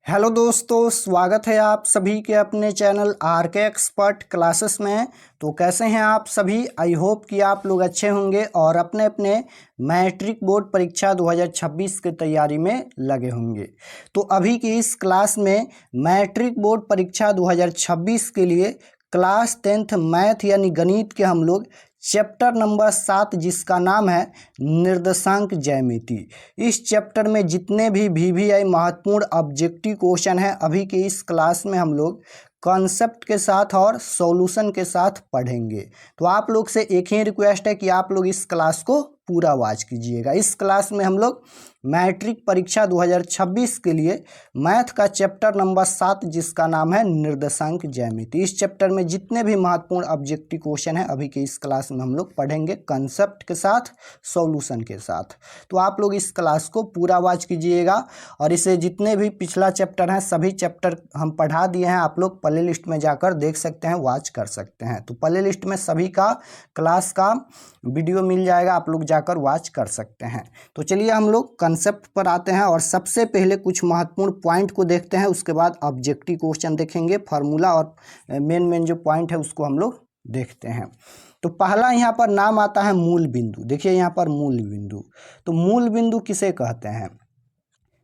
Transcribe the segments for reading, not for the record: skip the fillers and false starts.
Hello दोस्तों, स्वागत है आप सभी के अपने चैनल आरके एक्सपर्ट क्लासेस में। तो कैसे हैं आप सभी? आई होप कि आप लोग अच्छे होंगे और अपने अपने मैट्रिक बोर्ड परीक्षा 2026 की तैयारी में लगे होंगे। तो अभी की इस क्लास में मैट्रिक बोर्ड परीक्षा 2026 के लिए क्लास 10th मैथ यानी गणित के हम लोग चैप्टर नंबर 7 जिसका नाम है निर्देशांक ज्यामिति। इस चैप्टर में जितने भी वीवीआई महत्वपूर्ण ऑब्जेक्टिव क्वेश्चन है अभी के इस क्लास में हम लोग कॉन्सेप्ट के साथ और सॉल्यूशन के साथ पढ़ेंगे। तो आप लोग से एक ही रिक्वेस्ट है कि आप लोग इस क्लास को पूरा वॉच कीजिएगा। इस क्लास में हम लोग मैट्रिक परीक्षा 2026 के लिए मैथ का चैप्टर नंबर 7 जिसका नाम है निर्देशांक ज्यामिति, इस चैप्टर में जितने भी महत्वपूर्ण ऑब्जेक्टिव क्वेश्चन है अभी के इस क्लास में हम लोग पढ़ेंगे कंसेप्ट के साथ सॉल्यूशन के साथ। तो आप लोग इस क्लास को पूरा वॉच कीजिएगा और इसे जितने भी पिछला चैप्टर हैं सभी चैप्टर हम पढ़ा दिए हैं, आप लोग प्ले लिस्ट में जाकर देख सकते हैं, वॉच कर सकते हैं। तो प्ले लिस्ट में सभी का क्लास का वीडियो मिल जाएगा, आप लोग जाकर वॉच कर सकते हैं। तो चलिए हम लोग कंसेप्ट पर आते हैं और सबसे पहले कुछ महत्वपूर्ण पॉइंट को देखते हैं, उसके बाद ऑब्जेक्टिव क्वेश्चन देखेंगे, फार्मूला और मेन जो पॉइंट है उसको हम लोग देखते हैं। तो पहला यहाँ पर नाम आता है मूल बिंदु। देखिए यहाँ पर मूल बिंदु, तो मूल बिंदु किसे कहते हैं?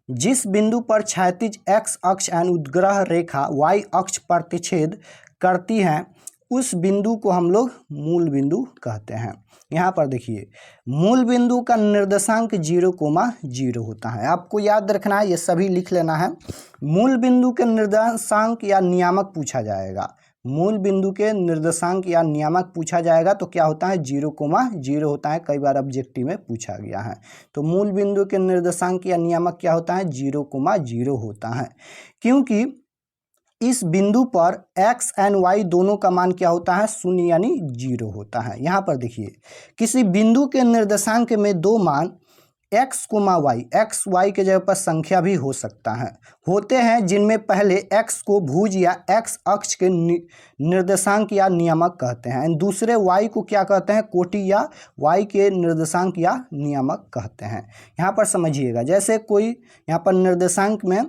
जिस बिंदु पर क्षैतिज एक्स अक्ष एवं उद्ग्रह रेखा वाई अक्ष प्रतिच्छेद करती है उस बिंदु को हम लोग मूल बिंदु कहते हैं। यहाँ पर देखिए मूल बिंदु का निर्देशांक 0,0 होता है। आपको याद रखना है, ये सभी लिख लेना है। मूल बिंदु के निर्देशांक या नियामक पूछा जाएगा, मूल बिंदु के निर्देशांक या नियामक पूछा जाएगा तो क्या होता है 0,0 होता है। कई बार ऑब्जेक्टिव में पूछा गया है। तो मूल बिंदु के निर्देशांक या नियामक क्या होता है 0,0 होता है, क्योंकि इस बिंदु पर x एंड y दोनों का मान क्या होता है 0 यानी 0 होता है। यहाँ पर देखिए किसी बिंदु के निर्देशांक में दो मान x, y, x, y के जगह पर संख्या भी हो सकता है, होते हैं जिनमें पहले x को भुज या x अक्ष के निर्देशांक या नियामक कहते हैं, दूसरे y को क्या कहते हैं कोटि या y के निर्देशांक या नियामक कहते हैं। यहाँ पर समझिएगा, जैसे कोई यहाँ पर निर्देशांक में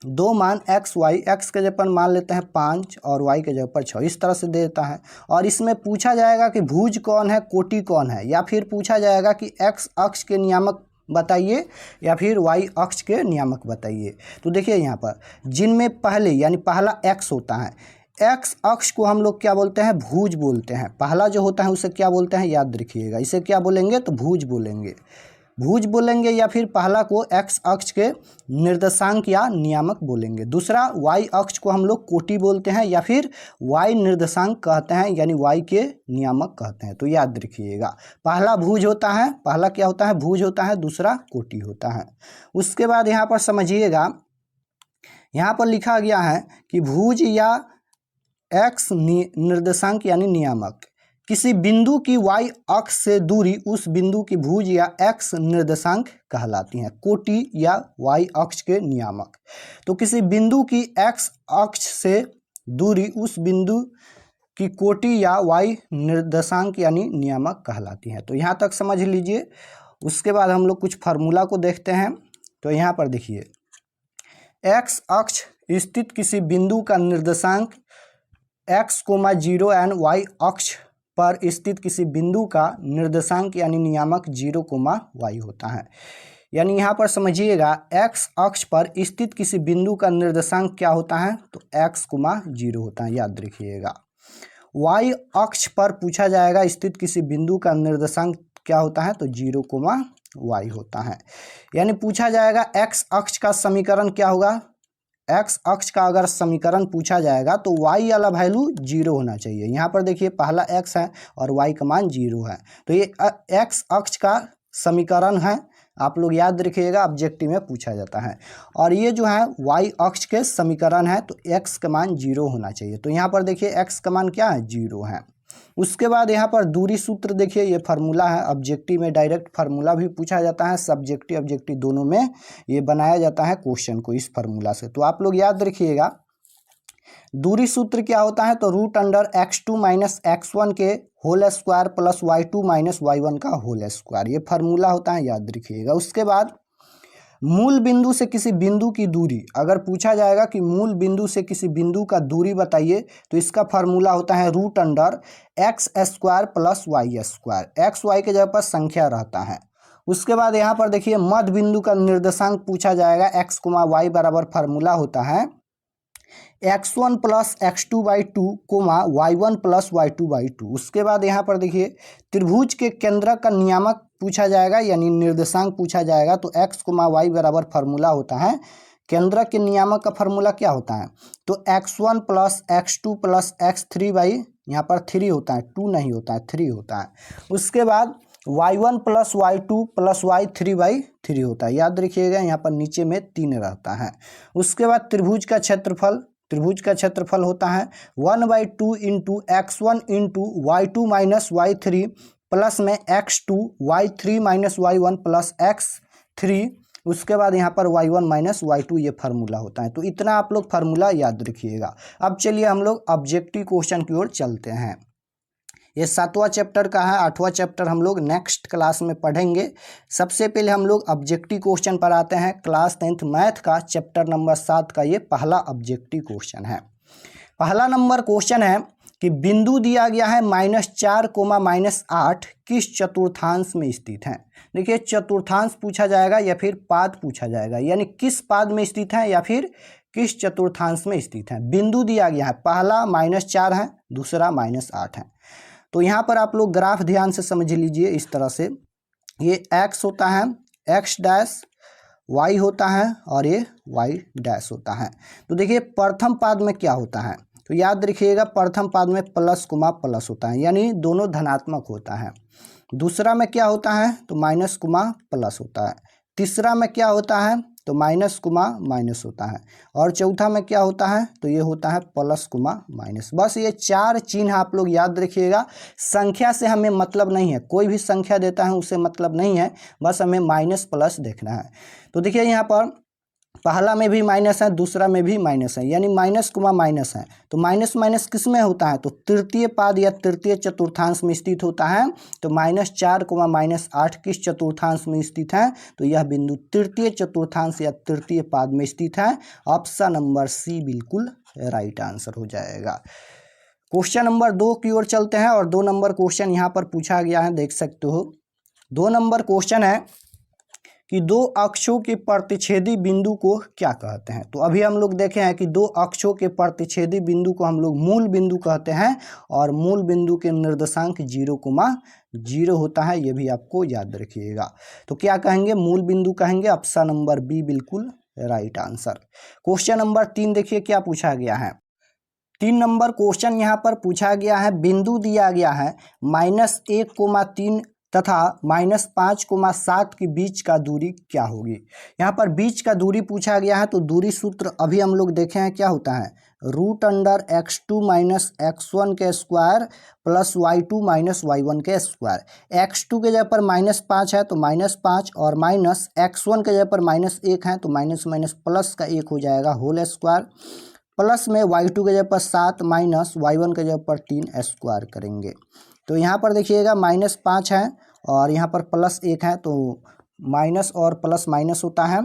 दो मान x y, x के जगह पर मान लेते हैं 5 और y के जगह पर 6, इस तरह से देता है। और इसमें पूछा जाएगा कि भुज कौन है कोटि कौन है, या फिर पूछा जाएगा कि x अक्ष के नियामक बताइए या फिर y अक्ष के नियामक बताइए। तो देखिए यहाँ पर जिनमें पहले यानी पहला x होता है, x अक्ष को हम लोग क्या बोलते हैं भुज बोलते हैं। पहला जो होता है उसे क्या बोलते हैं याद रखिएगा, इसे क्या बोलेंगे तो भुज बोलेंगे, भुज बोलेंगे, या फिर पहला को x अक्ष के निर्देशांक या नियामक बोलेंगे। दूसरा y अक्ष को हम लोग कोटि बोलते हैं या फिर y निर्देशांक कहते हैं यानी y के नियामक कहते हैं। तो याद रखिएगा पहला भुज होता है, पहला क्या होता है भुज होता है, दूसरा कोटि होता है। उसके बाद यहाँ पर समझिएगा, यहाँ पर लिखा गया है कि भुज या x निर्देशांक यानी नियामक किसी बिंदु की y अक्ष से दूरी उस बिंदु की भुज या x निर्देशांक कहलाती है, कोटि या y अक्ष के नियामक। तो किसी बिंदु की x अक्ष से दूरी उस बिंदु की कोटि या y निर्देशांक यानी नियामक कहलाती है। तो यहाँ तक समझ लीजिए। उसके बाद हम लोग कुछ फार्मूला को देखते हैं। तो यहाँ पर देखिए x अक्ष स्थित किसी बिंदु का निर्देशांक x, 0 एंड y अक्ष पर स्थित किसी बिंदु का निर्देशांक यानी नियामक 0, y होता है। यानी यहाँ पर समझिएगा x अक्ष पर स्थित किसी बिंदु का निर्देशांक क्या होता है तो x, 0 होता है, याद रखिएगा। y अक्ष पर पूछा जाएगा स्थित किसी बिंदु का निर्देशांक क्या होता है तो 0, y होता है। यानी पूछा जाएगा x अक्ष का समीकरण क्या होगा, x अक्ष का अगर समीकरण पूछा जाएगा तो y वाला वैल्यू 0 होना चाहिए। यहाँ पर देखिए पहला x है और y का मान 0 है, तो ये x अक्ष का समीकरण है, आप लोग याद रखिएगा, ऑब्जेक्टिव में पूछा जाता है। और ये जो है y अक्ष के समीकरण है तो x का मान 0 होना चाहिए। तो यहाँ पर देखिए x का मान क्या है 0 है। उसके बाद यहाँ पर दूरी सूत्र देखिए, ये फार्मूला है, ऑब्जेक्टिव में डायरेक्ट फार्मूला भी पूछा जाता है, सब्जेक्टिव ऑब्जेक्टिव दोनों में ये बनाया जाता है क्वेश्चन को इस फार्मूला से। तो आप लोग याद रखिएगा दूरी सूत्र क्या होता है तो √x2 - x1 के whole square plus y2 - y1 का होल स्क्वायर, ये फार्मूला होता है, याद रखिएगा। उसके बाद मूल बिंदु से किसी बिंदु की दूरी, अगर पूछा जाएगा कि मूल बिंदु से किसी बिंदु का दूरी बताइए तो इसका फार्मूला होता है root under x square plus y square. X y के जगह पर संख्या रहता है। उसके बाद यहाँ पर देखिए मध्य बिंदु का निर्देशांक पूछा जाएगा, एक्स कोमा वाई बराबर फार्मूला होता है x1 plus x2 by two comma y1 plus y2 by two. उसके बाद यहाँ पर देखिए त्रिभुज के केंद्रक का नियामक पूछा जाएगा, यानी निर्देशांक पूछा जाएगा, तो x कोमा y बराबर फार्मूला होता है, केंद्रक के नियामक का फार्मूला क्या होता है, तो x1 plus x2 plus x3 by, यहाँ पर 3 होता है, 2 नहीं होता है, 3 होता है। उसके बाद y1 plus y2 plus y3 by 3 होता है, याद रखिएगा यहाँ पर नीचे में 3 रहता है। उसके बाद त्रिभुज का क्षेत्रफल होता है 1/2 into x1 into y2 minus y3 plus में x2 y3 minus y1 plus x3। उसके बाद यहाँ पर y1 माइनस y2 ये फार्मूला होता है। तो इतना आप लोग फार्मूला याद रखिएगा। अब चलिए हम लोग ऑब्जेक्टिव क्वेश्चन की ओर चलते हैं। ये 7वां चैप्टर का है, 8वां चैप्टर हम लोग नेक्स्ट क्लास में पढ़ेंगे। सबसे पहले हम लोग ऑब्जेक्टिव क्वेश्चन पर आते हैं। क्लास 10th मैथ का चैप्टर नंबर 7 का ये पहला ऑब्जेक्टिव क्वेश्चन है। पहला नंबर क्वेश्चन है कि बिंदु दिया गया है -4 कोमा -8 किस चतुर्थांश में स्थित है। देखिए चतुर्थांश पूछा जाएगा या फिर पाद पूछा जाएगा, यानी किस पाद में स्थित है या फिर किस चतुर्थांश में स्थित है। बिंदु दिया गया है, पहला -4 है, दूसरा -8 है। तो यहाँ पर आप लोग ग्राफ ध्यान से समझ लीजिए। इस तरह से ये x होता है, x डैश, y होता है और ये y डैश होता है। तो देखिए प्रथम पाद में क्या होता है, तो याद रखिएगा प्रथम पाद में प्लस कोमा प्लस होता है, यानी दोनों धनात्मक होता है। दूसरा में क्या होता है, तो माइनस कोमा प्लस होता है। तीसरा में क्या होता है, तो माइनस कोमा माइनस होता है। और चौथा में क्या होता है, तो ये होता है प्लस कोमा माइनस। बस ये 4 चिन्ह आप लोग याद रखिएगा। संख्या से हमें मतलब नहीं है, कोई भी संख्या देता है उससे मतलब नहीं है, बस हमें माइनस प्लस देखना है। तो देखिए यहाँ पर पहला में भी माइनस है, दूसरा में भी माइनस है, यानी माइनस कोमा माइनस है। तो माइनस माइनस किस में होता है, तो तृतीय पाद या तृतीय चतुर्थांश में स्थित होता है। तो -4 कोमा -8 किस चतुर्थांश में स्थित है, तो यह बिंदु तृतीय चतुर्थांश या तृतीय पाद में स्थित है। ऑप्शन नंबर सी बिल्कुल राइट आंसर हो जाएगा। क्वेश्चन नंबर 2 की ओर चलते हैं और 2 नंबर क्वेश्चन यहाँ पर पूछा गया है, देख सकते हो। 2 नंबर क्वेश्चन है कि 2 अक्षों के प्रतिच्छेदी बिंदु को क्या कहते हैं। तो अभी हम लोग देखे हैं कि 2 अक्षों के प्रतिच्छेदी बिंदु को हम लोग मूल बिंदु कहते हैं और मूल बिंदु के निर्देशांक 0,0 होता है, ये भी आपको याद रखिएगा। तो क्या कहेंगे, मूल बिंदु कहेंगे। ऑप्शन नंबर बी बिल्कुल राइट आंसर। क्वेश्चन नंबर 3 देखिए क्या पूछा गया है। 3 नंबर क्वेश्चन यहाँ पर पूछा गया है, बिंदु दिया गया है -1,3 तथा -5,7 के बीच का दूरी क्या होगी। यहाँ पर बीच का दूरी पूछा गया है, तो दूरी सूत्र अभी हम लोग देखे हैं क्या होता है, root under x2 minus x1 के square plus y2 minus y1 के स्क्वायर। x2 के जगह पर -5 है तो -5 और माइनस x1 के जगह पर -1 है तो माइनस माइनस प्लस का 1 हो जाएगा होल स्क्वायर, प्लस में y2 के जगह पर 7 माइनस y1 के जगह पर 3 स्क्वायर करेंगे। तो यहाँ पर देखिएगा -5 है और यहाँ पर +1 है, तो माइनस और प्लस माइनस होता है,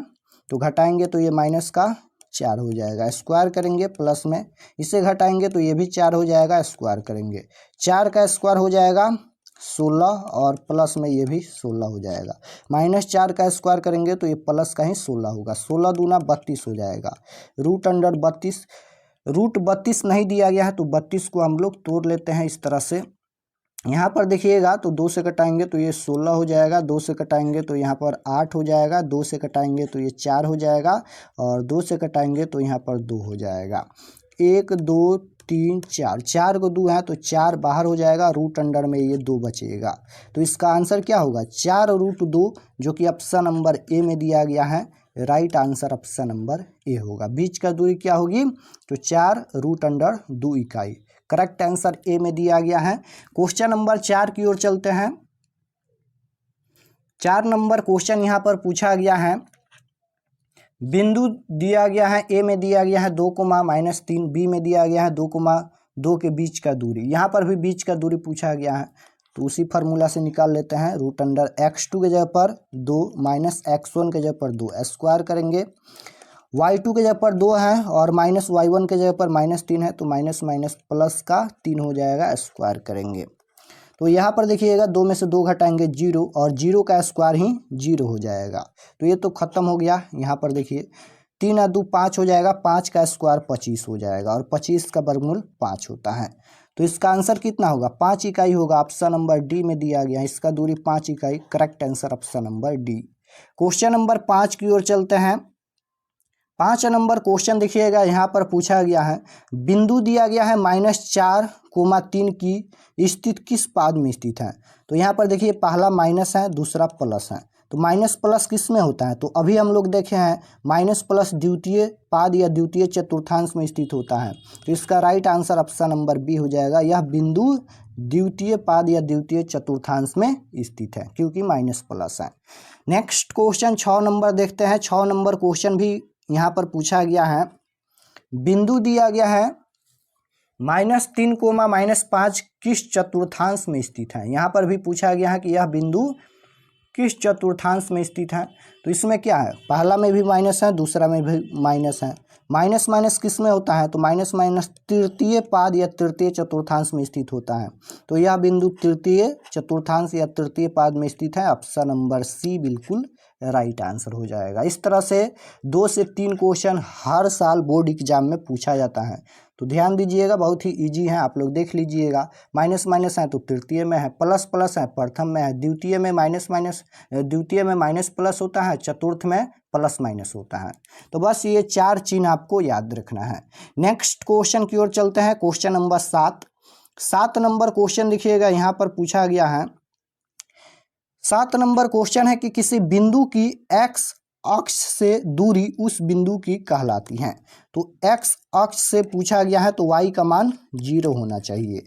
तो घटाएंगे तो ये माइनस का 4 हो जाएगा, स्क्वायर करेंगे प्लस में, इसे घटाएंगे तो ये भी 4 हो जाएगा, स्क्वायर करेंगे 4 का स्क्वायर हो जाएगा 16 और प्लस में ये भी 16 हो जाएगा। -4 का स्क्वायर करेंगे तो ये प्लस का ही 16 होगा, 16 दूना 32 हो जाएगा। रूट अंडर 32, रूट 32 नहीं दिया गया है तो 32 को हम लोग तोड़ लेते हैं इस तरह से। यहाँ पर देखिएगा तो 2 से कटाएंगे तो ये 16 हो जाएगा, 2 से कटाएंगे तो यहाँ पर 8 हो जाएगा, 2 से कटाएंगे तो ये 4 हो जाएगा और 2 से कटाएंगे तो यहाँ पर 2 हो जाएगा। 1 2 3 4, 4 को 2 है तो 4 बाहर हो जाएगा, रूट अंडर में ये 2 बचेगा। तो इसका आंसर क्या होगा, 4√2, जो कि ऑप्शन नंबर ए में दिया गया है। Right answer option number A होगा। बीच का दूरी क्या होगी, तो 4√2 इकाई। करेक्ट आंसर ए में दिया गया है। क्वेश्चन नंबर 4 की ओर चलते हैं। 4 नंबर क्वेश्चन यहाँ पर पूछा गया है, बिंदु दिया गया है, ए में दिया गया है 2,-3, बी में दिया गया है 2,2 के बीच का दूरी। यहाँ पर भी बीच का दूरी पूछा गया है, तो उसी फार्मूला से निकाल लेते हैं। रूट अंडर x2 के जगह पर 2 माइनस x1 के जगह पर 2 स्क्वायर करेंगे। y2 के जगह पर 2 है और माइनस y1 के जगह पर -3 है, तो माइनस माइनस प्लस का 3 हो जाएगा, स्क्वायर करेंगे। तो यहाँ पर देखिएगा 2 में से 2 घटाएंगे 0 और 0 का स्क्वायर ही 0 हो जाएगा। तो ये तो खत्म हो गया। यहाँ पर देखिए 3 और 2 5 हो जाएगा, 5 का स्क्वायर 25 हो जाएगा और 25 का वर्गमूल 5 होता है। तो इसका आंसर कितना होगा? 5 इकाई होगा। ऑप्शन नंबर डी में दिया गया, इसका दूरी 5 इकाई। Correct answer option number D. Question number 5 की ओर चलते हैं। 5 नंबर क्वेश्चन देखिएगा, यहाँ पर पूछा गया है बिंदु दिया गया है -4,3 की स्थित किस पाद में स्थित है। तो यहाँ पर देखिए पहला माइनस है, दूसरा प्लस है। तो माइनस प्लस किस में होता है? तो अभी हम लोग देखे हैं माइनस प्लस द्वितीय पाद या द्वितीय चतुर्थांश में स्थित होता है। तो इसका right answer option number B हो जाएगा। यह बिंदु द्वितीय पाद या द्वितीय चतुर्थांश में स्थित है क्योंकि माइनस प्लस है। नेक्स्ट क्वेश्चन 6 नंबर देखते हैं। 6 नंबर क्वेश्चन भी यहाँ पर पूछा गया है। बिंदु दिया गया है -3, -5 किस चतुर्थांश में स्थित है। यहाँ पर भी पूछा गया है कि यह बिंदु किस चतुर्थांश में स्थित है। तो इसमें क्या है, पहला में भी माइनस है, दूसरा में भी माइनस है। माइनस माइनस किस में होता है? तो माइनस माइनस तृतीय पाद या तृतीय चतुर्थांश में स्थित होता है। तो यह बिंदु तृतीय चतुर्थांश या तृतीय पाद में स्थित है। ऑप्शन नंबर सी बिल्कुल राइट आंसर हो जाएगा। इस तरह से 2 से 3 क्वेश्चन हर साल बोर्ड एग्जाम में पूछा जाता है। तो ध्यान दीजिएगा, बहुत ही इजी है, आप लोग देख लीजिएगा। माइनस माइनस है तो तृतीय में है, प्लस प्लस है प्रथम में है, द्वितीय में माइनस माइनस, द्वितीय में माइनस प्लस होता है, चतुर्थ में प्लस माइनस होता है। तो बस ये 4 चिन्ह आपको याद रखना है। नेक्स्ट क्वेश्चन की ओर चलते हैं। क्वेश्चन नंबर 7 नंबर क्वेश्चन देखिएगा, यहाँ पर पूछा गया है। 7 नंबर क्वेश्चन है कि किसी बिंदु की x अक्ष से दूरी उस बिंदु की कहलाती है। तो x अक्ष से पूछा गया है तो y का मान 0 होना चाहिए।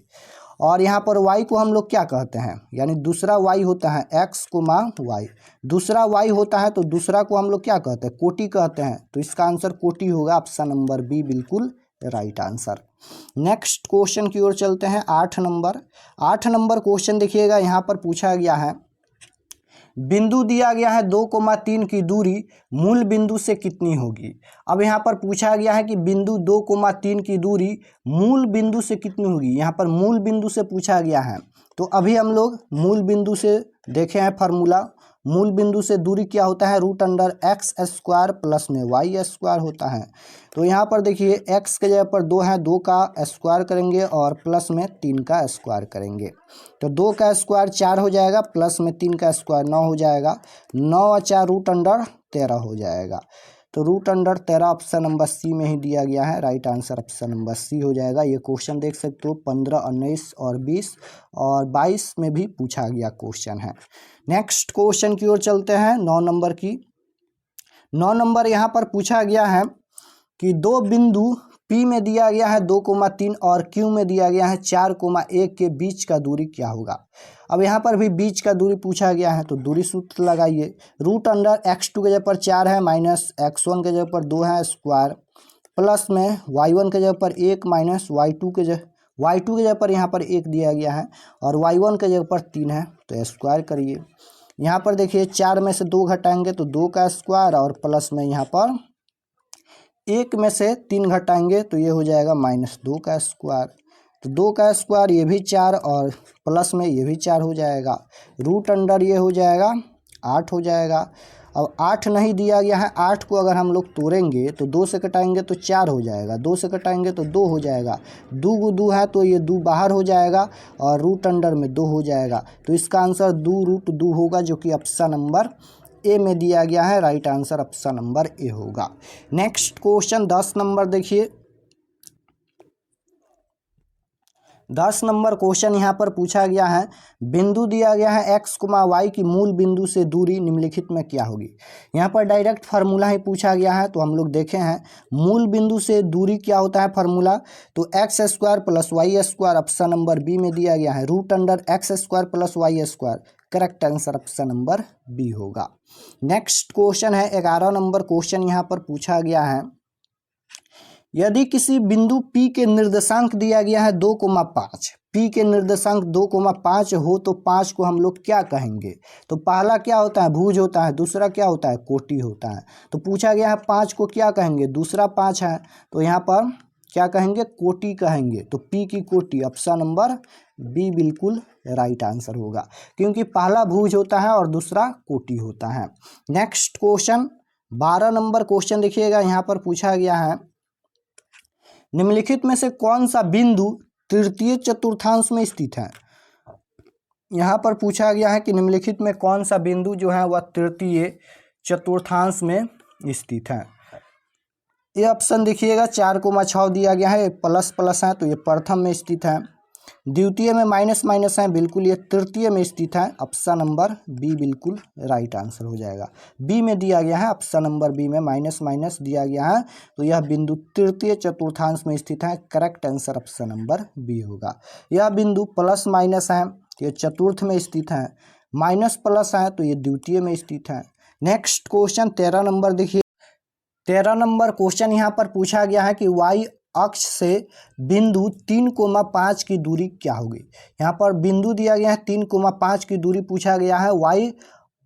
और यहाँ पर y को हम लोग क्या कहते हैं, यानी दूसरा y होता है x, y, दूसरा y होता है तो दूसरा को हम लोग क्या कहते हैं? कोटि कहते हैं। तो इसका आंसर कोटि होगा। ऑप्शन नंबर बी बिल्कुल राइट आंसर। नेक्स्ट क्वेश्चन की ओर चलते हैं। 8 नंबर क्वेश्चन देखिएगा, यहाँ पर पूछा गया है बिंदु दिया गया है 2,3 की दूरी मूल बिंदु से कितनी होगी। अब यहाँ पर पूछा गया है कि बिंदु 2,3 की दूरी मूल बिंदु से कितनी होगी। यहाँ पर मूल बिंदु से पूछा गया है। तो अभी हम लोग मूल बिंदु से देखे हैं फार्मूला। मूल बिंदु से दूरी क्या होता है? Root under x square plus में वाई स्क्वायर होता है। तो यहाँ पर देखिए x के जगह पर 2 है, 2 का स्क्वायर करेंगे और प्लस में 3 का स्क्वायर करेंगे। तो 2 का स्क्वायर 4 हो जाएगा, प्लस में 3 का स्क्वायर 9 हो जाएगा। 9 और 4 रूट अंडर 13 हो जाएगा। तो root under 13 option number C में ही दिया गया है। Right answer option number C हो जाएगा। ये क्वेश्चन देख सकते हो 15, 19 और 20 और 22 में भी पूछा गया क्वेश्चन है। नेक्स्ट क्वेश्चन की ओर चलते हैं। 9 नंबर की 9 नंबर यहाँ पर पूछा गया है कि दो बिंदु P में दिया गया है 2,3 और Q में दिया गया है 4,1 के बीच का दूरी क्या होगा। अब यहाँ पर भी बीच का दूरी पूछा गया है तो दूरी सूत्र लगाइए। रूट अंडर x2 के जगह पर 4 है, माइनस x1 के जगह पर 2 है स्क्वायर, प्लस में y1 के जगह पर 1 माइनस y2 के जगह पर यहाँ पर 1 दिया गया है और y1 के जगह पर 3 है तो स्क्वायर करिए। यहाँ पर देखिए 4 में से 2 घटाएंगे तो 2 का स्क्वायर और प्लस में यहाँ पर 1 में से 3 घटाएंगे तो ये हो जाएगा -2 का स्क्वायर। तो 2 का स्क्वायर ये भी 4 और प्लस में ये भी 4 हो जाएगा। रूट अंडर ये हो जाएगा 8 हो जाएगा। अब 8 नहीं दिया गया है, 8 को अगर हम लोग तोड़ेंगे तो 2 से कटाएंगे तो 4 हो जाएगा, 2 से कटाएंगे तो 2 हो जाएगा, 2 को 2 है तो ये 2 बाहर हो जाएगा और रूट अंडर में 2 हो जाएगा। तो इसका आंसर 2√2 होगा जो कि ऑप्शन नंबर ए में दिया गया है। Right answer option number A होगा। नेक्स्ट क्वेश्चन 10 नंबर देखिए। 10 नंबर क्वेश्चन यहाँ पर पूछा गया है बिंदु दिया गया है x, y की मूल बिंदु से दूरी निम्नलिखित में क्या होगी। यहाँ पर डायरेक्ट फार्मूला ही पूछा गया है तो हम लोग देखे हैं मूल बिंदु से दूरी क्या होता है फार्मूला। तो x square plus y square option number B में दिया गया है। Root under x square plus y square. Correct answer option number B होगा। नेक्स्ट क्वेश्चन है 11 नंबर क्वेश्चन यहाँ पर पूछा गया है यदि किसी बिंदु P के निर्देशांक दिया गया है 2,5, P के निर्देशांक 2,5 हो तो 5 को हम लोग क्या कहेंगे? तो पहला क्या होता है? भुज होता है, दूसरा क्या होता है? कोटि होता है। तो पूछा गया है 5 को क्या कहेंगे? दूसरा 5 है तो यहाँ पर क्या कहेंगे? कोटि कहेंगे। तो P की कोटि, ऑप्शन नंबर बी बिल्कुल राइट आंसर होगा, क्योंकि पहला भुज होता है और दूसरा कोटि होता है। नेक्स्ट क्वेश्चन 12 नंबर क्वेश्चन देखिएगा, यहाँ पर पूछा गया है निम्नलिखित में से कौन सा बिंदु तृतीय चतुर्थांश में स्थित है? यहाँ पर पूछा गया है कि निम्नलिखित में कौन सा बिंदु जो है वह तृतीय चतुर्थांश में स्थित है। ये ऑप्शन देखिएगा 4,6 दिया गया है, प्लस प्लस है तो ये प्रथम में स्थित है, द्वितीय में माइनस माइनस है, बिल्कुल ये तृतीय में स्थित है। ऑप्शन नंबर बी बिल्कुल राइट आंसर हो जाएगा। बी में दिया गया है, ऑप्शन नंबर बी में माइनस माइनस दिया गया है तो यह बिंदु तृतीय चतुर्थांश में स्थित है। Correct answer option number B होगा। यह बिंदु प्लस माइनस है तो ये चतुर्थ में स्थित है, माइनस प्लस है तो ये द्वितीय में स्थित है। नेक्स्ट क्वेश्चन 13 नंबर देखिए, 13 नंबर क्वेश्चन यहाँ पर पूछा गया है कि वाई अक्ष से बिंदु 3,5 की दूरी क्या होगी? यहाँ पर बिंदु दिया गया है 3,5 की दूरी पूछा गया है, वाई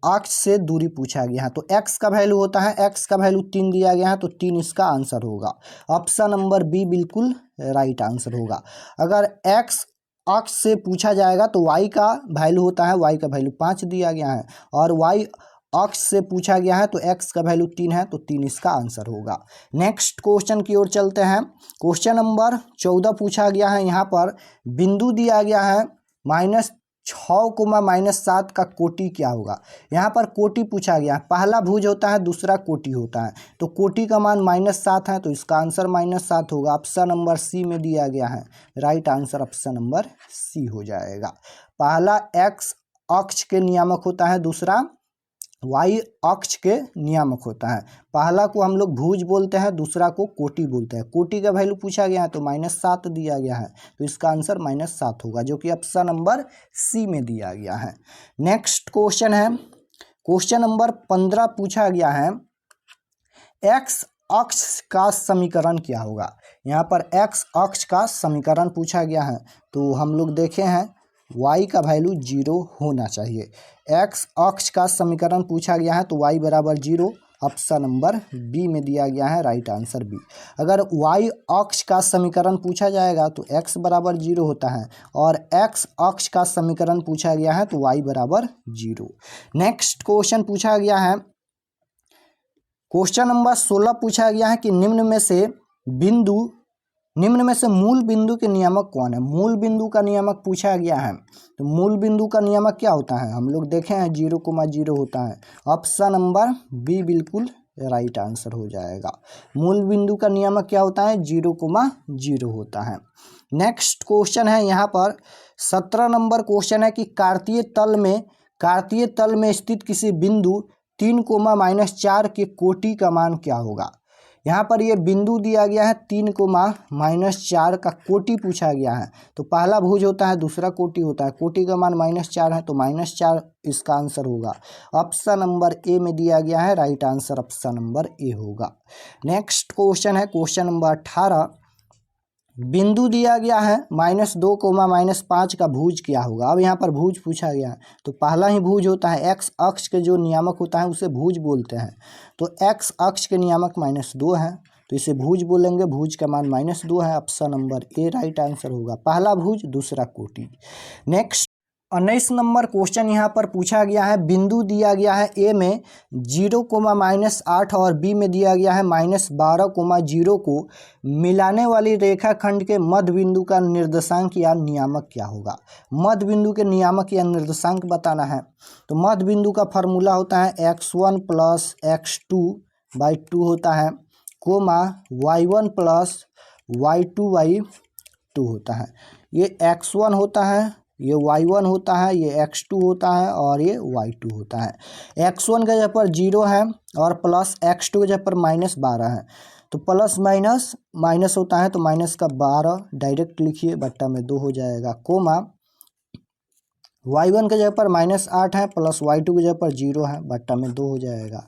अक्ष से दूरी पूछा गया है। तो x का वैल्यू होता है, x का वैल्यू 3 दिया गया है तो 3 इसका आंसर होगा। ऑप्शन नंबर बी बिल्कुल राइट आंसर होगा। अगर x अक्ष से पूछा जाएगा तो y का वैल्यू होता है, y का वैल्यू 5 दिया गया है, और y अक्ष से पूछा गया है तो x का वैल्यू 3 है तो 3 इसका आंसर होगा। नेक्स्ट क्वेश्चन की ओर चलते हैं। क्वेश्चन नंबर 14 पूछा गया है, यहाँ पर बिंदु दिया गया है -6, -7 का कोटि क्या होगा? यहाँ पर कोटि पूछा गया है, पहला भुज होता है, दूसरा कोटि होता है, तो कोटि का मान -7 है तो इसका आंसर -7 होगा। ऑप्शन नंबर सी में दिया गया है, right answer option number C हो जाएगा। पहला x अक्ष के नियामक होता है, दूसरा y अक्ष के नियामक होता है। पहला को हम लोग भुज बोलते हैं, दूसरा को कोटि बोलते हैं। कोटि का वैल्यू पूछा गया है तो -7 दिया गया है तो इसका आंसर -7 होगा, जो कि ऑप्शन नंबर सी में दिया गया है। नेक्स्ट क्वेश्चन है क्वेश्चन नंबर 15 पूछा गया है x अक्ष का समीकरण क्या होगा? यहाँ पर x अक्ष का समीकरण पूछा गया है तो हम लोग देखे हैं y का वैल्यू 0 होना चाहिए। x अक्ष का समीकरण पूछा गया है तो y बराबर 0, ऑप्शन नंबर बी में दिया गया है, राइट आंसर बी। अगर y अक्ष का समीकरण पूछा जाएगा तो x बराबर 0 होता है, और x अक्ष का समीकरण पूछा गया है तो y बराबर 0। नेक्स्ट क्वेश्चन पूछा गया है क्वेश्चन नंबर 16 पूछा गया है कि निम्न में से मूल बिंदु के नियामक कौन है? मूल बिंदु का नियामक पूछा गया है तो मूल बिंदु का नियामक क्या होता है? हम लोग देखे हैं 0,0 होता है। ऑप्शन नंबर बी बिल्कुल राइट आंसर हो जाएगा। मूल बिंदु का नियामक क्या होता है? 0,0 होता है। नेक्स्ट क्वेश्चन है यहाँ पर 17 नंबर क्वेश्चन है कि कार्तीय तल में स्थित किसी बिंदु 3,-4 के कोटि का मान क्या होगा? यहाँ पर ये बिंदु दिया गया है 3,-4 का कोटि पूछा गया है तो पहला भुज होता है, दूसरा कोटि होता है, कोटि का मान -4 है तो -4 इसका आंसर होगा। ऑप्शन नंबर ए में दिया गया है, right answer option number A होगा। नेक्स्ट क्वेश्चन है क्वेश्चन नंबर 18, बिंदु दिया गया है -2, -5 का भुज क्या होगा? अब यहाँ पर भुज पूछा गया है तो पहला ही भुज होता है, x अक्ष के जो नियामक होता है उसे भुज बोलते हैं, तो x अक्ष के नियामक -2 है तो इसे भुज बोलेंगे, भुज का मान -2 है। ऑप्शन नंबर ए राइट आंसर होगा, पहला भुज दूसरा कोटि। नेक्स्ट 19 नंबर क्वेश्चन यहाँ पर पूछा गया है, बिंदु दिया गया है ए में 0,-8 और बी में दिया गया है -12,0 को मिलाने वाली रेखाखंड के मध्य बिंदु का निर्देशांक या नियामक क्या होगा? मध्य बिंदु के नियामक या निर्देशांक बताना है तो मध्य बिंदु का फार्मूला होता है x1 + x2/2 होता है, y1 + y2/2 होता है। ये x1 होता है, ये y1 होता है, ये x2 होता है और ये y2 होता है। x1 का जगह पर 0 है और प्लस x2 के जगह पर -12 है तो प्लस माइनस माइनस होता है तो -12 डायरेक्ट लिखिए, बट्टा में 2 हो जाएगा, y1 के जगह पर -8 है प्लस y2 की जगह पर 0 है, बट्टा में 2 हो जाएगा।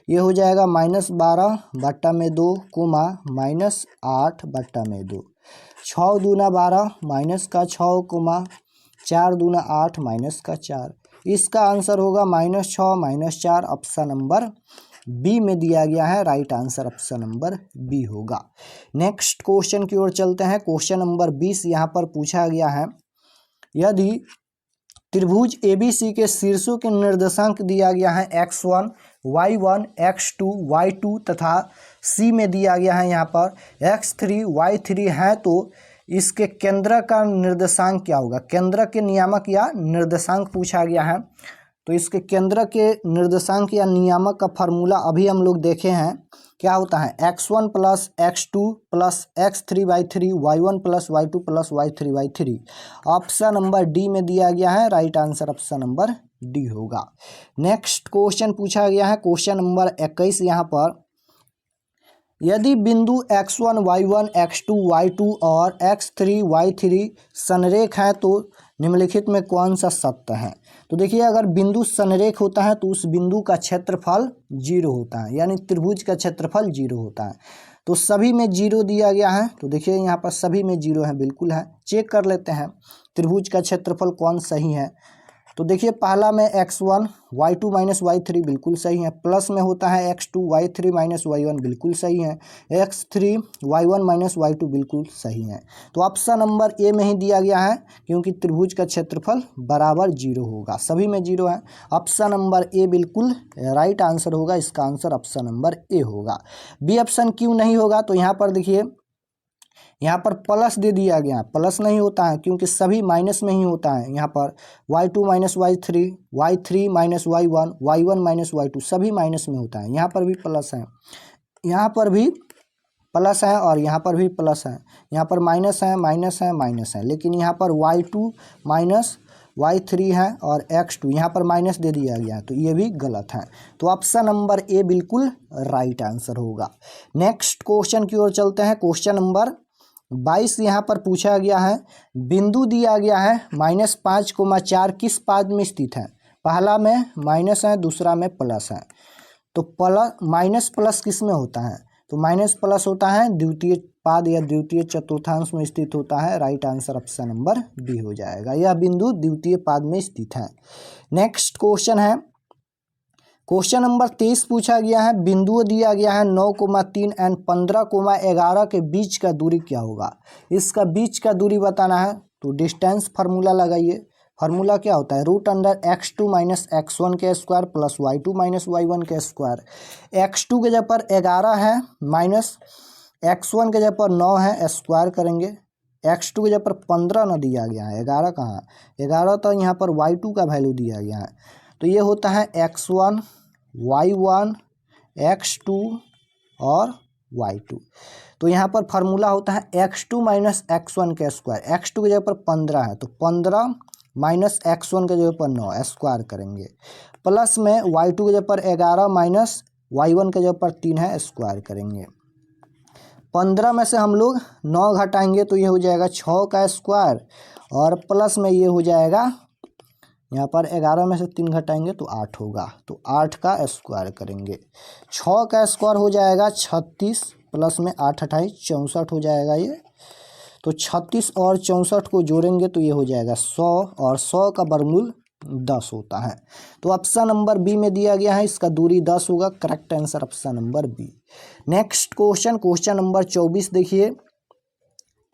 ये हो जाएगा -12 बट्टा में 2 कोमा -8 बट्टा में 2। 6 दूना 12 माइनस का 6 कोमा 4 दूना 8 माइनस का 4। इसका आंसर होगा -6 -4, ऑप्शन नंबर बी में दिया गया है। Right answer option number B होगा। नेक्स्ट क्वेश्चन की ओर चलते हैं। क्वेश्चन नंबर 20 यहाँ पर पूछा गया है, यदि त्रिभुज ABC के शीर्षों के निर्देशांक दिया गया है x1, y1, x2, y2 तथा C में दिया गया है यहाँ पर x3, y3 है, तो इसके केंद्र का निर्देशांक क्या होगा। केंद्र के नियामक या निर्देशांक पूछा गया है, तो इसके केंद्र के निर्देशांक या नियामक का फार्मूला अभी हम लोग देखे हैं। क्या होता है x1 plus x2 plus x3/3 y1 plus y2 plus y3/3। Option number D में दिया गया है। Right answer option number D होगा। नेक्स्ट क्वेश्चन पूछा गया है, क्वेश्चन नंबर 21 यहाँ पर, यदि बिंदु x1 y1 x2 y2 और x3 y3 संरेख है तो निम्नलिखित में कौन सा सत्य है। तो देखिए, अगर बिंदु संरेख होता है तो उस बिंदु का क्षेत्रफल 0 होता है, यानी त्रिभुज का क्षेत्रफल 0 होता है। तो सभी में 0 दिया गया है, तो देखिए यहाँ पर सभी में 0 है, बिल्कुल है। चेक कर लेते हैं त्रिभुज का क्षेत्रफल कौन सही है। तो देखिए, पहला में x1 y2 माइनस y3 बिल्कुल सही है, प्लस में होता है x2 y3 माइनस y1 बिल्कुल सही है, x3 y1 माइनस y2 बिल्कुल सही है। तो ऑप्शन नंबर ए में ही दिया गया है, क्योंकि त्रिभुज का क्षेत्रफल बराबर 0 होगा, सभी में 0 है। ऑप्शन नंबर ए बिल्कुल राइट आंसर होगा, इसका आंसर ऑप्शन नंबर ए होगा। बी ऑप्शन क्यों नहीं होगा, तो यहाँ पर देखिए, यहाँ पर प्लस दे दिया गया, प्लस नहीं होता है क्योंकि सभी माइनस में ही होता है। यहाँ पर y2 minus y3, y3 minus y1, y1 minus y2 सभी माइनस में होता है। यहाँ पर भी प्लस है, यहाँ पर भी प्लस है और यहाँ पर भी प्लस है। यहाँ पर माइनस है, माइनस है, माइनस है, लेकिन यहाँ पर y2 माइनस y3 है और x2 यहाँ पर माइनस दे दिया गया है, तो ये भी गलत है। तो ऑप्शन नंबर ए बिल्कुल राइट आंसर होगा। नेक्स्ट क्वेश्चन की ओर चलते हैं। क्वेश्चन नंबर 22 यहाँ पर पूछा गया है, बिंदु दिया गया है -5,4 किस पाद में स्थित है। पहला में माइनस है, दूसरा में प्लस है। तो प्लस माइनस प्लस किस में होता है, तो माइनस प्लस होता है द्वितीय पाद या द्वितीय चतुर्थांश में स्थित होता है। Right answer option number B हो जाएगा, यह बिंदु द्वितीय पाद में स्थित है। नेक्स्ट क्वेश्चन है, क्वेश्चन नंबर 23 पूछा गया है, बिंदु दिया गया है 9,3 एंड 15,11 के बीच का दूरी क्या होगा। इसका बीच का दूरी बताना है, तो डिस्टेंस फार्मूला लगाइए। फार्मूला क्या होता है, √x2 माइनस x1 के square plus y2 minus y1 के स्क्वायर। x2 के जगह पर 11 है, माइनस x1 के जगह पर 9 है, स्क्वायर करेंगे। x2 के जगह पर 15 न दिया गया है, 11 कहाँ, 11 तो यहाँ पर y2 का वैल्यू दिया गया है। तो ये होता है x1 y1 x2 और y2। तो यहाँ पर फार्मूला होता है x2 माइनस x1 के स्क्वायर। x2 की जगह पर 15 है, तो 15 माइनस x1 के जगह पर 9 स्क्वायर करेंगे, प्लस में y2 की जगह पर 11 माइनस y1 के जगह पर 3 है, स्क्वायर करेंगे। 15 में से हम लोग 9 घटाएंगे तो ये हो जाएगा 6 का स्क्वायर, और प्लस में ये हो जाएगा, यहाँ पर 11 में से 3 घटाएंगे तो 8 होगा, तो 8 का स्क्वायर करेंगे। 6 का स्क्वायर हो जाएगा 36, प्लस में 8 28 64 हो जाएगा ये। तो 36 और 64 को जोड़ेंगे तो ये हो जाएगा 100, और 100 का वर्गमूल 10 होता है। तो ऑप्शन नंबर बी में दिया गया है, इसका दूरी 10 होगा। Correct answer option number B. Next question, question number 24 देखिए।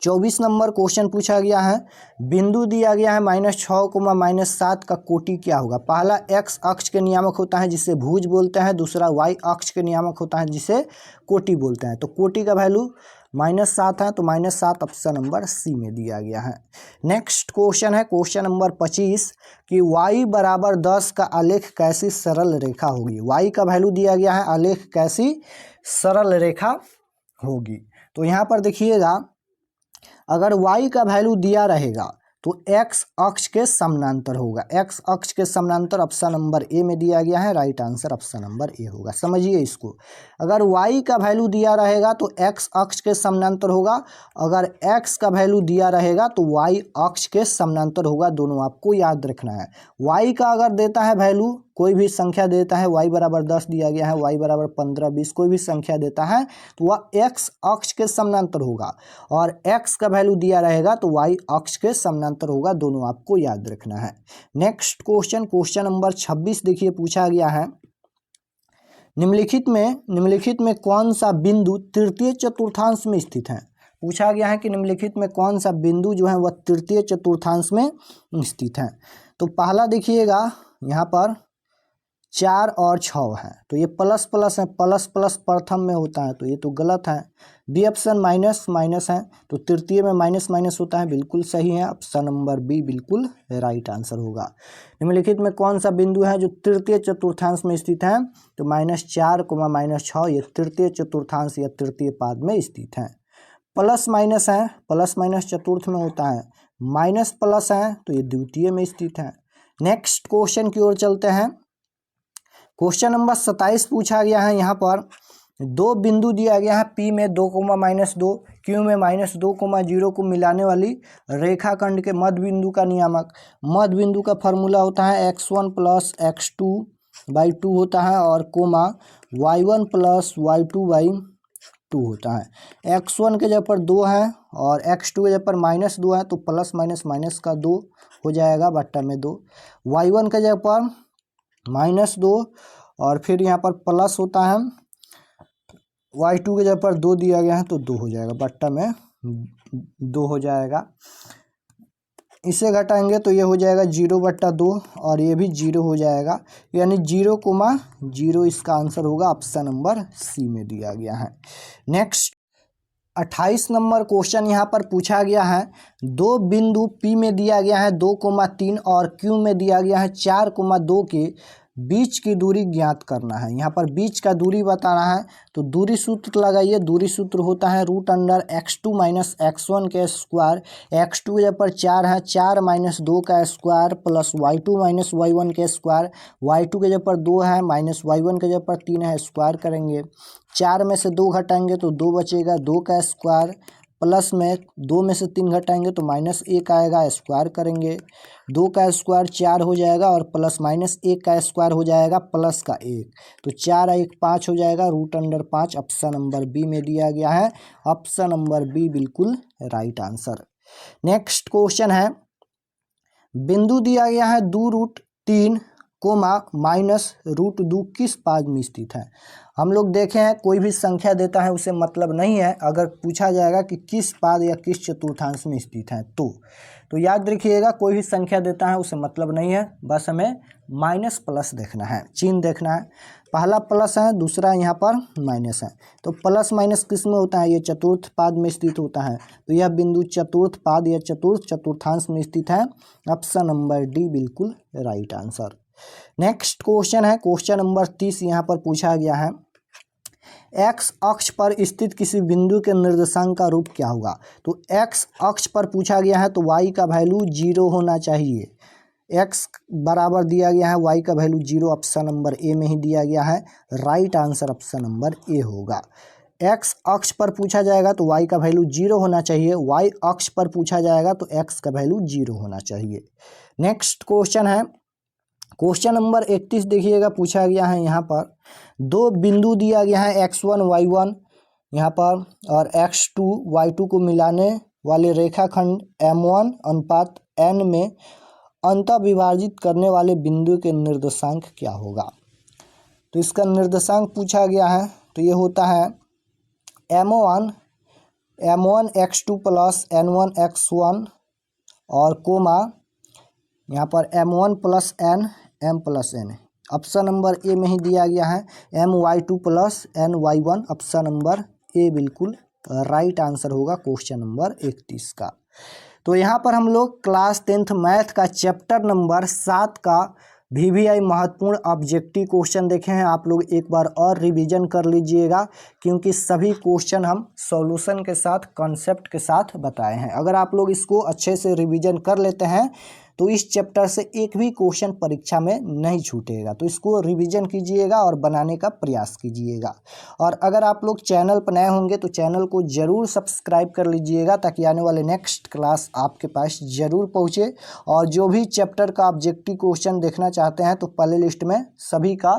24 नंबर क्वेश्चन पूछा गया है, बिंदु दिया गया है -6, -7 का कोटि क्या होगा। पहला x अक्ष के नियामक होता है जिसे भुज बोलते हैं, दूसरा y अक्ष के नियामक होता है जिसे कोटि बोलते हैं। तो कोटि का वैल्यू -7 है, तो -7 ऑप्शन नंबर सी में दिया गया है। नेक्स्ट क्वेश्चन है क्वेश्चन नंबर 25 कि y बराबर 10 का आलेख कैसी सरल रेखा होगी। y का वैल्यू दिया गया है, आलेख कैसी सरल रेखा होगी। तो यहाँ पर देखिएगा, अगर y का वैल्यू दिया रहेगा तो एक्स अक्ष के समानांतर होगा। एक्स अक्ष के समानांतर ऑप्शन नंबर ए में दिया गया है, right answer option number A होगा। समझिए इसको, अगर y का वैल्यू दिया रहेगा तो x अक्ष के समानांतर होगा, अगर x का वैल्यू दिया रहेगा तो y अक्ष के समानांतर होगा। दोनों आपको याद रखना है। y का अगर देता है वैल्यू, कोई भी संख्या देता है, y बराबर 10 दिया गया है, y बराबर 15 20 कोई भी संख्या देता है तो वह x अक्ष के समानांतर होगा, और x का वैल्यू दिया रहेगा तो y अक्ष के समानांतर होगा। दोनों आपको याद रखना है। नेक्स्ट क्वेश्चन, क्वेश्चन नंबर 26 देखिए पूछा गया है, निम्नलिखित में कौन सा बिंदु तृतीय चतुर्थांश में स्थित है। पूछा गया है कि निम्नलिखित में कौन सा बिंदु जो है वह तृतीय चतुर्थांश में स्थित है। तो पहला देखिएगा यहाँ पर 4 और 6 है, तो ये प्लस प्लस है, प्लस प्लस प्रथम में होता है, तो ये तो गलत है। बी ऑप्शन माइनस माइनस है, तो तृतीय में माइनस माइनस होता है, बिल्कुल सही है। ऑप्शन नंबर बी बिल्कुल राइट आंसर होगा। निम्नलिखित में कौन सा बिंदु है जो तृतीय चतुर्थांश में स्थित है, तो -4, -6 ये तृतीय चतुर्थांश या तृतीय पाद में स्थित है। प्लस माइनस है, प्लस माइनस चतुर्थ में होता है, माइनस प्लस है तो ये द्वितीय में स्थित है। नेक्स्ट क्वेश्चन की ओर चलते हैं। क्वेश्चन नंबर 27 पूछा गया है, यहाँ पर 2 बिंदु दिया गया है, P में 2, -2, Q में -2, 0 को मिलाने वाली रेखाखंड के मध्य बिंदु का नियामक। मध्य बिंदु का फॉर्मूला होता है x1 + x2/2 होता है, और कोमा y1 + y2/2 होता है। x1 के जगह पर 2 है और x2 के जगह पर -2 है, तो प्लस माइनस माइनस का 2 हो जाएगा, बट्टा में 2। y1 के जगह पर -2 और फिर यहाँ पर प्लस होता है, y2 के जगह पर 2 दिया गया है तो 2 हो जाएगा, बट्टा में 2 हो जाएगा। इसे घटाएंगे तो ये हो जाएगा 0/2 और ये भी 0 हो जाएगा, यानी 0,0 इसका आंसर होगा। ऑप्शन नंबर सी में दिया गया है। नेक्स्ट 28 नंबर क्वेश्चन यहाँ पर पूछा गया है, 2 बिंदु P में दिया गया है 2,3 और Q में दिया गया है 4,2 के बीच की दूरी ज्ञात करना है। यहाँ पर बीच का दूरी बताना है, तो दूरी सूत्र लगाइए। दूरी सूत्र होता है √x2 - x1 के स्क्वायर। x2 के जगह पर 4 है, 4 - 2 का स्क्वायर प्लस y2 - y1 के स्क्वायर। y2 के जगह पर 2 है, -y1 के जगह पर 3 है, स्क्वायर करेंगे। 4 में से 2 घटाएंगे तो 2 बचेगा, 2 का स्क्वायर प्लस में 2 में से 3 घटाएंगे तो -1 आएगा, स्क्वायर करेंगे। 2 का स्क्वायर 4 हो जाएगा और प्लस -1 का स्क्वायर हो जाएगा प्लस का 1, तो 4 1 5 हो जाएगा, √5। ऑप्शन नंबर बी में दिया गया है। ऑप्शन नंबर बी बिल्कुल राइट आंसर। नेक्स्ट क्वेश्चन है, बिंदु दिया गया है 2√3, -√2 किस पाद में स्थित है। हम लोग देखे हैं कोई भी संख्या देता है उसे मतलब नहीं है, अगर पूछा जाएगा कि किस पाद या किस चतुर्थांश में स्थित है तो याद रखिएगा, कोई भी संख्या देता है उसे मतलब नहीं है, बस हमें माइनस प्लस देखना है, चिन्ह देखना है। पहला प्लस है, दूसरा यहाँ पर माइनस है, तो प्लस माइनस किस में होता है, ये चतुर्थ पाद में स्थित होता है, तो यह बिंदु चतुर्थ पाद या चतुर्थ चतुर्थांश में स्थित है। ऑप्शन नंबर डी बिल्कुल राइट आंसर। नेक्स्ट क्वेश्चन है, क्वेश्चन नंबर 30 यहाँ पर पूछा गया है, एक्स अक्ष पर स्थित किसी बिंदु के निर्देशांक का रूप क्या होगा। तो एक्स अक्ष पर पूछा गया है तो y का वैल्यू 0 होना चाहिए। x बराबर दिया गया है, y का वैल्यू 0, ऑप्शन नंबर ए में ही दिया गया है, right answer option number A होगा। x अक्ष पर पूछा जाएगा तो y का वैल्यू 0 होना चाहिए, y अक्ष पर पूछा जाएगा तो x का वैल्यू 0 होना चाहिए। नेक्स्ट क्वेश्चन है, क्वेश्चन नंबर 31 देखिएगा, पूछा गया है यहाँ पर 2 बिंदु दिया गया है x1 y1 यहाँ पर और x2 y2 को मिलाने वाले रेखाखंड m1 अनुपात n में अंतः विभाजित करने वाले बिंदु के निर्देशांक क्या होगा। तो इसका निर्देशांक पूछा गया है, तो ये होता है m1 x2 + n1 x1 और कोमा यहाँ पर m1 + n m + n। Option number ए में ही दिया गया है, my2 + ny1। ऑप्शन नंबर ए बिल्कुल राइट आंसर होगा क्वेश्चन नंबर 31 का। तो यहाँ पर हम लोग क्लास 10th मैथ का चैप्टर नंबर 7 का VVI महत्वपूर्ण ऑब्जेक्टिव क्वेश्चन देखे हैं, आप लोग एक बार और रिवीजन कर लीजिएगा, क्योंकि सभी क्वेश्चन हम सॉल्यूशन के साथ, कॉन्सेप्ट के साथ बताए हैं। अगर आप लोग इसको अच्छे से रिवीजन कर लेते हैं तो इस चैप्टर से एक भी क्वेश्चन परीक्षा में नहीं छूटेगा। तो इसको रिवीजन कीजिएगा और बनाने का प्रयास कीजिएगा। और अगर आप लोग चैनल पर नए होंगे तो चैनल को ज़रूर सब्सक्राइब कर लीजिएगा, ताकि आने वाले नेक्स्ट क्लास आपके पास ज़रूर पहुँचे। और जो भी चैप्टर का ऑब्जेक्टिव क्वेश्चन देखना चाहते हैं तो प्ले लिस्ट में सभी का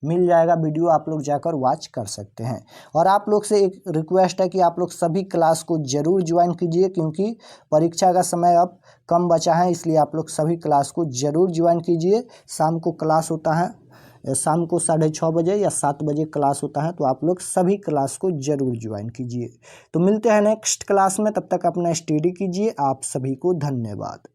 मिल जाएगा वीडियो, आप लोग जाकर वॉच कर सकते हैं। और आप लोग से एक रिक्वेस्ट है कि आप लोग सभी क्लास को ज़रूर ज्वाइन कीजिए, क्योंकि परीक्षा का समय अब कम बचा है, इसलिए आप लोग सभी क्लास को ज़रूर ज्वाइन कीजिए। शाम को क्लास होता है, शाम को 6:30 बजे या 7 बजे क्लास होता है, तो आप लोग सभी क्लास को ज़रूर ज्वाइन कीजिए। तो मिलते हैं नेक्स्ट क्लास में, तब तक अपना स्टडी कीजिए। आप सभी को धन्यवाद।